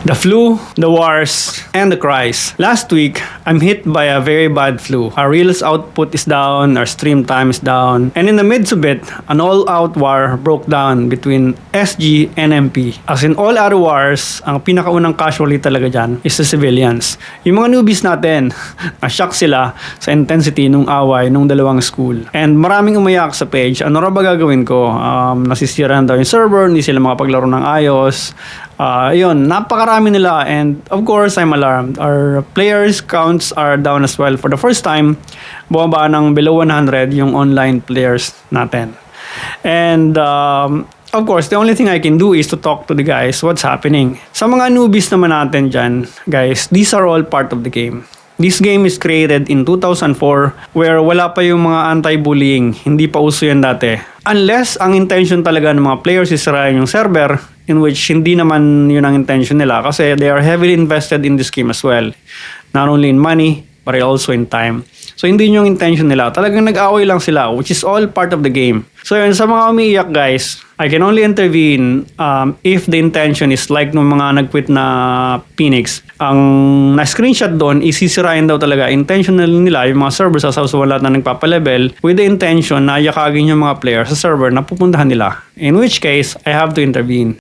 The flu, the wars, and the cries. Last week, I'm hit by a very bad flu. Our Reels output is down, our stream time is down, and in the midst of it, an all-out war broke down between SG and MP. As in all other wars, ang pinakaunang casualty talaga dyan is the civilians. Yung mga newbies natin, na-shock sila sa intensity nung away nung dalawang school. And maraming umayak sa page, ano ra ba gagawin ko? Nasisiraan daw yung server, hindi sila makapaglaro ng ayos. Yun, napakarami nila, and of course, I'm alarmed. Our players counts are down as well. For the first time, bumaba ng below 100 yung online players natin. And of course, the only thing I can do is to talk to the guys what's happening. Sa mga newbies naman natin dyan, guys, these are all part of the game. This game is created in 2004 where wala pa yung mga anti-bullying. Hindi pa uso yan dati. Unless ang intention talaga ng mga players is sirayan yung server, in which hindi naman yun ang intention nila kasi they are heavily invested in this game as well. Not only in money, but also in time. So hindi yung intention nila. Talagang nag-away lang sila, which is all part of the game. So yun, sa mga umiiyak guys, I can only intervene if the intention is like nung mga nag-quit na Phoenix. Ang na-screenshot doon, isisirain daw talaga intentional nila yung mga servers sa lahat na nagpapalevel with the intention na yakagin yung mga players sa server na pupuntahan nila. In which case, I have to intervene.